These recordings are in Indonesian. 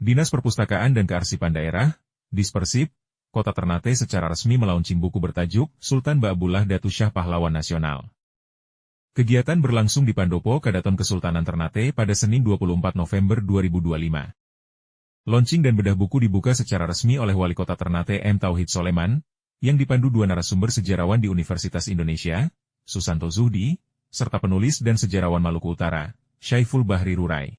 Dinas Perpustakaan dan Kearsipan Daerah, Dispersip, Kota Ternate secara resmi melaunching buku bertajuk Sultan Ba'abullah Datu Syah Pahlawan Nasional. Kegiatan berlangsung di Pandopo Kadaton Kesultanan Ternate pada Senin 24 November 2025. Launching dan bedah buku dibuka secara resmi oleh Wali Kota Ternate M. Tauhid Soleman, yang dipandu dua narasumber sejarawan di Universitas Indonesia, Susanto Zuhdi, serta penulis dan sejarawan Maluku Utara, Syaiful Bahri Rurai.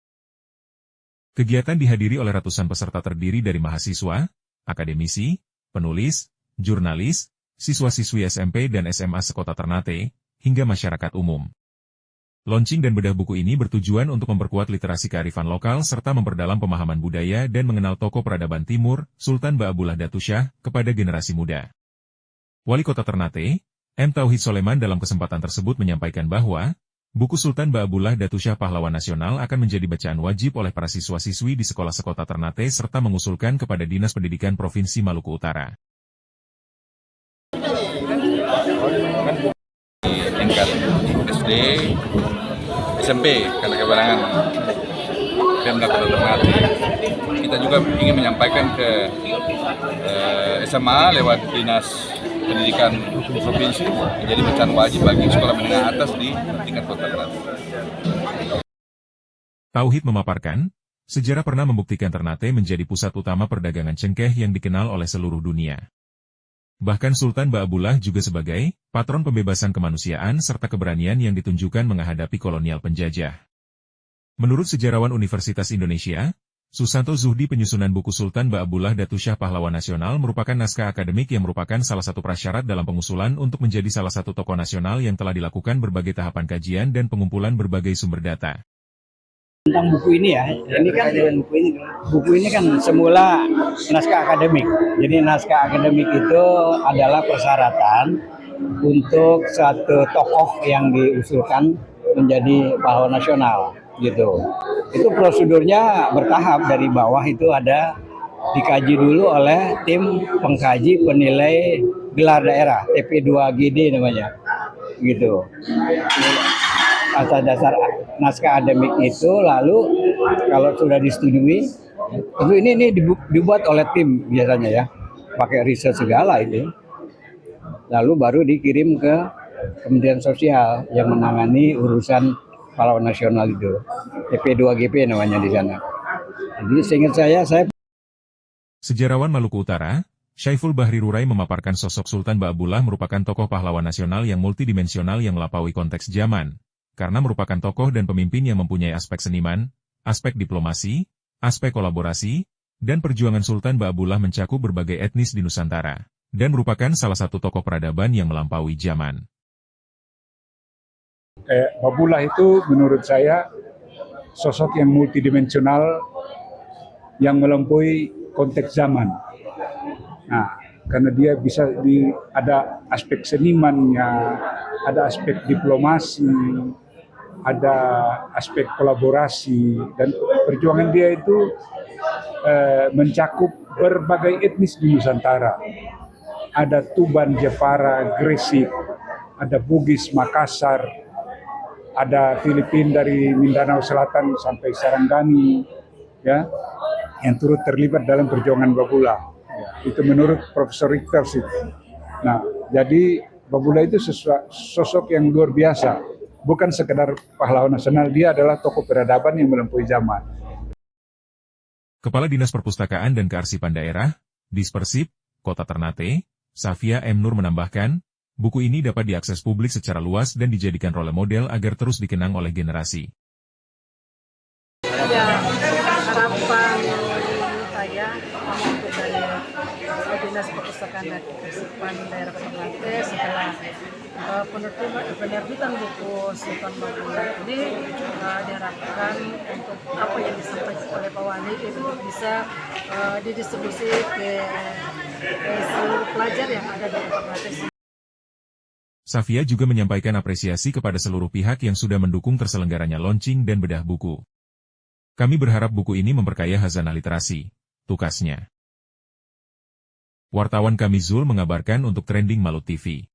Kegiatan dihadiri oleh ratusan peserta terdiri dari mahasiswa, akademisi, penulis, jurnalis, siswa-siswi SMP dan SMA sekota Ternate, hingga masyarakat umum. Launching dan bedah buku ini bertujuan untuk memperkuat literasi kearifan lokal serta memperdalam pemahaman budaya dan mengenal tokoh peradaban Timur, Sultan Ba'abullah Datu Syah, kepada generasi muda. Wali Kota Ternate, M. Tauhid Soleman dalam kesempatan tersebut menyampaikan bahwa, buku Sultan Ba'abullah Datu Syah Pahlawan Nasional akan menjadi bacaan wajib oleh para siswa-siswi di sekolah sekota Ternate serta mengusulkan kepada Dinas Pendidikan Provinsi Maluku Utara. Tingkat SD, SMP, karena keberangan Pemda Kota Ternate. Kita juga ingin menyampaikan ke SMA lewat Dinas Pendidikan Provinsi menjadi bacaan wajib bagi sekolah menengah atas di tingkat Kota Ternate. Tauhid memaparkan, sejarah pernah membuktikan Ternate menjadi pusat utama perdagangan cengkeh yang dikenal oleh seluruh dunia. Bahkan Sultan Ba'abullah juga sebagai patron pembebasan kemanusiaan serta keberanian yang ditunjukkan menghadapi kolonial penjajah. Menurut sejarawan Universitas Indonesia, Susanto Zuhdi, penyusunan buku Sultan Ba'abullah Datu Syah Pahlawan Nasional merupakan naskah akademik yang merupakan salah satu prasyarat dalam pengusulan untuk menjadi salah satu tokoh nasional yang telah dilakukan berbagai tahapan kajian dan pengumpulan berbagai sumber data. Tentang buku ini ya, buku ini kan semula naskah akademik. Jadi naskah akademik itu adalah persyaratan untuk satu tokoh yang diusulkan menjadi pahlawan nasional, gitu. Itu prosedurnya bertahap, dari bawah itu ada dikaji dulu oleh tim pengkaji penilai gelar daerah, TP2GD namanya, gitu. Atas dasar naskah akademik itu, lalu kalau sudah disetujui, tentu ini dibuat oleh tim biasanya ya, pakai riset segala itu, lalu baru dikirim ke Kementerian Sosial yang menangani urusan pahlawan nasional itu, TP2GP namanya di sana. Jadi seingat saya Sejarawan Maluku Utara, Syaiful Bahri Rurai memaparkan sosok Sultan Ba'abullah merupakan tokoh pahlawan nasional yang multidimensional yang melampaui konteks zaman, karena merupakan tokoh dan pemimpin yang mempunyai aspek seniman, aspek diplomasi, aspek kolaborasi, dan perjuangan Sultan Ba'abullah mencakup berbagai etnis di Nusantara, dan merupakan salah satu tokoh peradaban yang melampaui zaman. Ba'abullah itu menurut saya sosok yang multidimensional yang melampaui konteks zaman. Nah, karena dia bisa ada aspek senimannya, ada aspek diplomasi, ada aspek kolaborasi, dan perjuangan dia itu mencakup berbagai etnis di Nusantara. Ada Tuban, Jepara, Gresik, ada Bugis, Makassar, ada Filipina dari Mindanao Selatan sampai Sarangani, ya, yang turut terlibat dalam perjuangan Ba'abullah. Ya, itu menurut Profesor Richter sih. Nah, jadi Ba'abullah itu sosok yang luar biasa. Bukan sekedar pahlawan nasional, dia adalah tokoh peradaban yang melampaui zaman. Kepala Dinas Perpustakaan dan Kearsipan Daerah, Dispersip, Kota Ternate, Safia M. Nur menambahkan, buku ini dapat diakses publik secara luas dan dijadikan role model agar terus dikenang oleh generasi. Ya, harapan saya untuk dari Dinas Perpustakaan dan Kearsipan Daerah Kota Ternate setelah penerbitan buku Sultan Ba'abullah ini diharapkan untuk apa yang disampaikan oleh Pak Wali itu bisa didistribusi ke seluruh pelajar yang ada di Kota Ternate. Safia juga menyampaikan apresiasi kepada seluruh pihak yang sudah mendukung terselenggaranya launching dan bedah buku. Kami berharap buku ini memperkaya khazanah literasi, tukasnya. Wartawan kami Zul mengabarkan untuk Trending Malut TV.